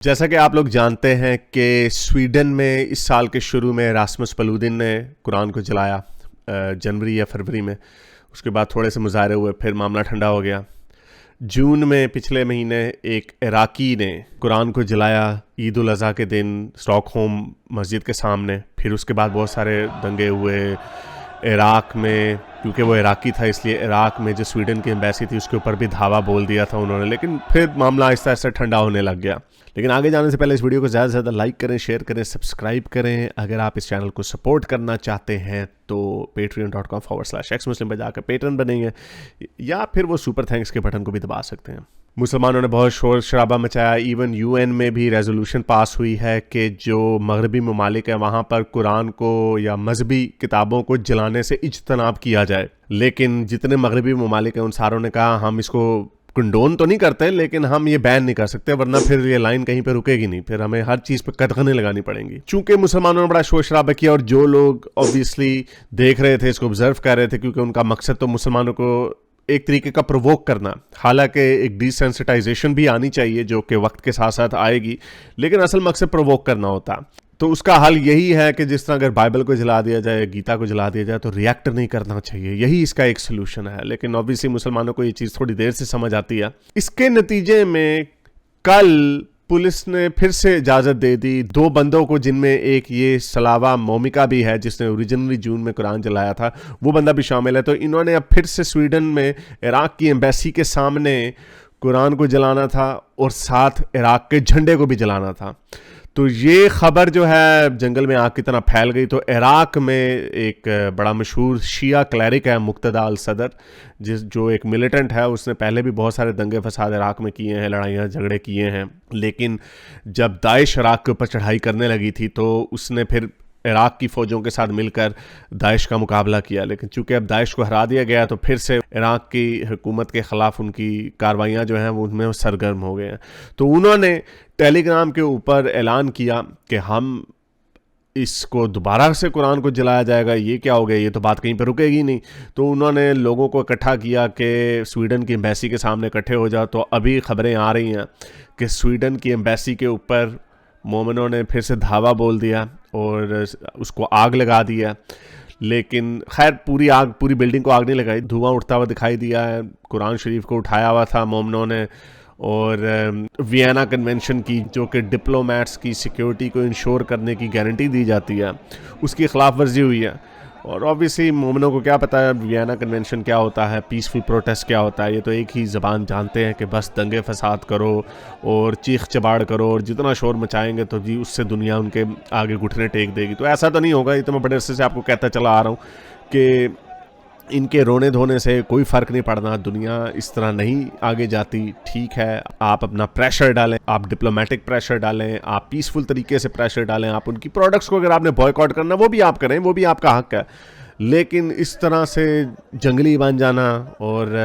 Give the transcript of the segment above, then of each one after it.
जैसा कि आप लोग जानते हैं कि स्वीडन में इस साल के शुरू में रास्मस पलूदिन ने कुरान को जलाया जनवरी या फरवरी में। उसके बाद थोड़े से मुजाहरे हुए, फिर मामला ठंडा हो गया। जून में पिछले महीने एक इराकी ने कुरान को जलाया ईद उल अज़हा के दिन स्टॉकहोम मस्जिद के सामने। फिर उसके बाद बहुत सारे दंगे हुए इराक में, क्योंकि वो इराकी था इसलिए इराक में जो स्वीडन की एम्बेसी थी उसके ऊपर भी धावा बोल दिया था उन्होंने। लेकिन फिर मामला आहिस्ता आहिस्ता ठंडा होने लग गया। लेकिन आगे जाने से पहले इस वीडियो को ज़्यादा से ज़्यादा लाइक करें, शेयर करें, सब्सक्राइब करें। अगर आप इस चैनल को सपोर्ट करना चाहते हैं तो patreon.com/xmuslim पर जाकर पेट्रन बनेंगे, या फिर वो सुपर थैंक्स के बटन को भी दबा सकते हैं। मुसलमानों ने बहुत शोर शराबा मचाया। इवन UN में भी रेजोल्यूशन पास हुई है कि जो मगरबी ममालिक है वहाँ पर कुरान को या मजहबी किताबों को जलाने से इज्तनाब किया जाए। लेकिन जितने मगरबी ममालिक हैं उन सारों ने कहा हम इसको कंडोन तो नहीं करते, लेकिन हम ये बैन नहीं कर सकते, वरना फिर ये लाइन कहीं पे रुकेगी नहीं, फिर हमें हर चीज़ पे कटघरे लगानी पड़ेंगी। चूंकि मुसलमानों ने बड़ा शोर शराबा किया और जो लोग ऑब्वियसली देख रहे थे, इसको ऑब्जर्व कर रहे थे, क्योंकि उनका मकसद तो मुसलमानों को एक तरीके का प्रोवोक करना, हालांकि एक डिसेंसिटाइजेशन भी आनी चाहिए जो कि वक्त के साथ साथ आएगी, लेकिन असल मकसद प्रोवोक करना होता। तो उसका हल यही है कि जिस तरह अगर बाइबल को जला दिया जाए, गीता को जला दिया जाए, तो रिएक्ट नहीं करना चाहिए। यही इसका एक सोल्यूशन है। लेकिन ऑब्वियसली मुसलमानों को ये चीज़ थोड़ी देर से समझ आती है। इसके नतीजे में कल पुलिस ने फिर से इजाज़त दे दी 2 बंदों को, जिनमें एक ये सलावा मोमिका भी है जिसने ओरिजिनली जून में कुरान जलाया था, वो बंदा भी शामिल है। तो इन्होंने अब फिर से स्वीडन में इराक की एम्बेसी के सामने कुरान को जलाना था और साथ इराक के झंडे को भी जलाना था। तो ये खबर जो है जंगल में आग की तरह फैल गई। तो इराक में एक बड़ा मशहूर शिया क्लैरिक है मुक्तदा अल सदर, जो एक मिलिटेंट है। उसने पहले भी बहुत सारे दंगे फसाद इराक में किए हैं, लड़ाइयाँ झगड़े किए हैं। लेकिन जब दाइश इराक के ऊपर चढ़ाई करने लगी थी तो उसने फिर इराक की फ़ौजों के साथ मिलकर दाइश का मुकाबला किया। लेकिन चूंकि अब दाइश को हरा दिया गया तो फिर से इराक की हुकूमत के ख़िलाफ़ उनकी कार्रवाइयाँ जो हैं वो उनमें सरगर्म हो गए हैं। तो उन्होंने टेलीग्राम के ऊपर ऐलान किया कि हम इसको दोबारा से कुरान को जलाया जाएगा। ये क्या हो गया, ये तो बात कहीं पर रुकेगी नहीं। तो उन्होंने लोगों को इकट्ठा किया कि स्वीडन की एम्बेसी के सामने इकट्ठे हो जाओ। तो अभी खबरें आ रही हैं कि स्वीडन की एम्बेसी के ऊपर मोमिनों ने फिर से धावा बोल दिया और उसको आग लगा दिया। लेकिन खैर पूरी बिल्डिंग को आग नहीं लगाई, धुआं उठता हुआ दिखाई दिया है। कुरान शरीफ को उठाया हुआ था मोमिनों ने। और वियना कन्वेंशन की, जो कि डिप्लोमेट्स की सिक्योरिटी को इंश्योर करने की गारंटी दी जाती है, उसकी खिलाफ वर्जी हुई है। और ऑब्वियसली मोमिनों को क्या पता है वियना कन्वेंशन क्या होता है, पीसफुल प्रोटेस्ट क्या होता है। ये तो एक ही ज़बान जानते हैं कि बस दंगे फसाद करो और चीख चबाड़ करो, और जितना शोर मचाएंगे तो जी उससे दुनिया उनके आगे घुटने टेक देगी। तो ऐसा तो नहीं होगा। ये तो मैं बड़े अरसे से आपको कहता चला आ रहा हूँ कि इनके रोने धोने से कोई फ़र्क नहीं पड़ना, दुनिया इस तरह नहीं आगे जाती। ठीक है, आप अपना प्रेशर डालें, आप डिप्लोमेटिक प्रेशर डालें, आप पीसफुल तरीके से प्रेशर डालें, आप उनकी प्रोडक्ट्स को अगर आपने बॉयकॉट करना वो भी आप करें, वो भी आपका हक है। लेकिन इस तरह से जंगली बन जाना, और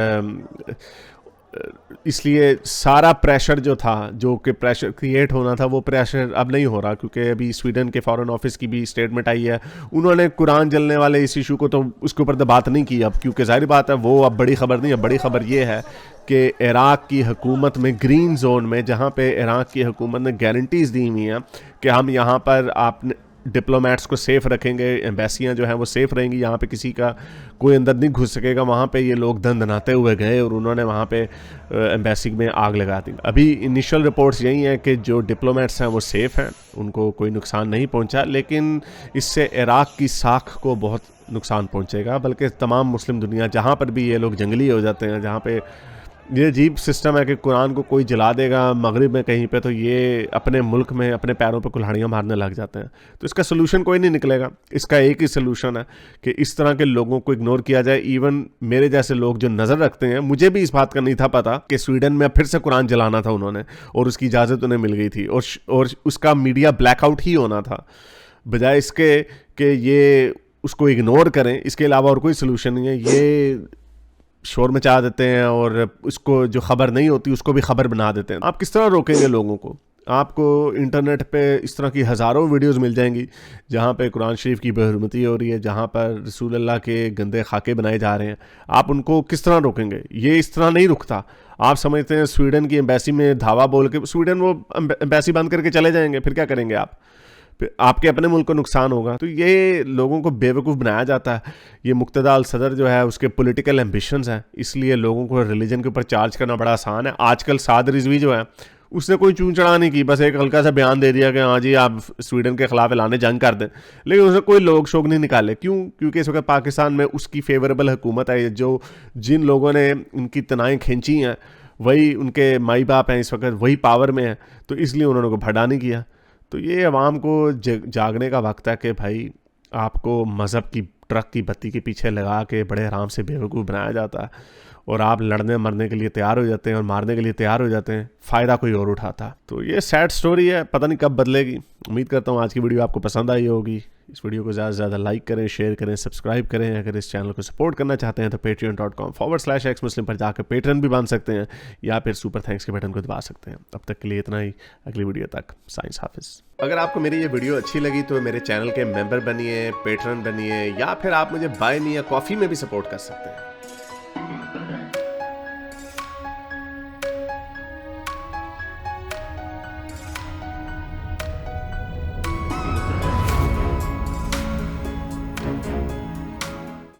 इसलिए सारा प्रेशर जो था, जो कि प्रेशर क्रिएट होना था, वो प्रेशर अब नहीं हो रहा। क्योंकि अभी स्वीडन के फॉरेन ऑफिस की भी स्टेटमेंट आई है, उन्होंने कुरान जलने वाले इस इशू को तो उसके ऊपर तो बात नहीं की अब, क्योंकि जाहिर बात है वो अब बड़ी खबर नहीं है। बड़ी खबर ये है कि इराक की हुकूमत में ग्रीन जोन में, जहाँ पे इराक की हुकूमत ने गारंटीज़ दी हुई हैं कि हम यहाँ पर आपने डिप्लोमेट्स को सेफ़ रखेंगे, एम्बेसियाँ जो हैं वो सेफ़ रहेंगी, यहाँ पे किसी का कोई अंदर नहीं घुस सकेगा। वहाँ पे ये लोग दंदनाते हुए गए और उन्होंने वहाँ पे एम्बेसी में आग लगा दी। अभी इनिशियल रिपोर्ट्स यही हैं कि जो डिप्लोमेट्स हैं वो सेफ़ हैं, उनको कोई नुकसान नहीं पहुँचा। लेकिन इससे इराक की साख को बहुत नुकसान पहुँचेगा, बल्कि तमाम मुस्लिम दुनिया, जहाँ पर भी ये लोग जंगली हो जाते हैं, जहाँ पे ये अजीब सिस्टम है कि कुरान को कोई जला देगा मगरिब में कहीं पे, तो ये अपने मुल्क में अपने पैरों पे कुल्हाड़ियाँ मारने लग जाते हैं। तो इसका सोल्यूशन कोई नहीं निकलेगा। इसका एक ही सोल्यूशन है कि इस तरह के लोगों को इग्नोर किया जाए। इवन मेरे जैसे लोग जो नज़र रखते हैं, मुझे भी इस बात का नहीं था पता कि स्वीडन में फिर से कुरान जलाना था उन्होंने, और उसकी इजाज़त उन्हें मिल गई थी, और उसका मीडिया ब्लैकआउट ही होना था। बजाय इसके कि ये उसको इग्नोर करें, इसके अलावा और कोई सोल्यूशन नहीं है। ये शोर मचा देते हैं और उसको जो खबर नहीं होती उसको भी खबर बना देते हैं। आप किस तरह रोकेंगे लोगों को? आपको इंटरनेट पे इस तरह की हज़ारों वीडियोस मिल जाएंगी जहाँ पे कुरान शरीफ की बेहुरमती हो रही है, जहाँ पर रसूल अल्लाह के गंदे खाके बनाए जा रहे हैं। आप उनको किस तरह रोकेंगे? ये इस तरह नहीं रुकता। आप समझते हैं स्वीडन की एम्बेसी में धावा बोल के स्वीडन वो एम्बेसी बंद करके चले जाएंगे, फिर क्या करेंगे आप? फिर आपके अपने मुल्क को नुकसान होगा। तो ये लोगों को बेवकूफ़ बनाया जाता है। ये मुक्तदा अल सदर जो है उसके पॉलिटिकल एम्बिशंस हैं, इसलिए लोगों को रिलीजन के ऊपर चार्ज करना बड़ा आसान है। आजकल साद रिजवी जो है उसने कोई चूं चढ़ा नहीं की, बस एक हल्का सा बयान दे दिया कि हाँ जी आप स्वीडन के खिलाफ ऐलान जंग कर दें, लेकिन उसने कोई लोग शोक नहीं निकाले। क्यों? क्योंकि इस वक्त पाकिस्तान में उसकी फेवरेबल हुकूमत है। जो जिन लोगों ने उनकी तनाएँ खींची हैं वही उनके माई बाप हैं, इस वक्त वही पावर में है, तो इसलिए उन्होंने को भड़ा नहीं किया। तो ये अवाम को जागने का वक्त है कि भाई आपको मज़हब की ट्रक की बत्ती के पीछे लगा के बड़े आराम से बेवकूफ़ बनाया जाता है और आप लड़ने मरने के लिए तैयार हो जाते हैं और मारने के लिए तैयार हो जाते हैं, फ़ायदा कोई और उठाता। तो ये सैड स्टोरी है, पता नहीं कब बदलेगी। उम्मीद करता हूँ आज की वीडियो आपको पसंद आई होगी। इस वीडियो को ज़्यादा से ज़्यादा लाइक करें, शेयर करें, सब्सक्राइब करें। अगर इस चैनल को सपोर्ट करना चाहते हैं तो patreon.com/xmuslim पर जाकर पेट्रन भी बन सकते हैं या फिर सुपर थैंक्स के बटन को दबा सकते हैं। अब तक के लिए इतना ही, अगली वीडियो तक साइंस हाफिज़। अगर आपको मेरी ये वीडियो अच्छी लगी तो मेरे चैनल के मेंबर बनिए, पेट्रन बनिए या फिर आप मुझे बाय मी या कॉफ़ी में भी सपोर्ट कर सकते हैं।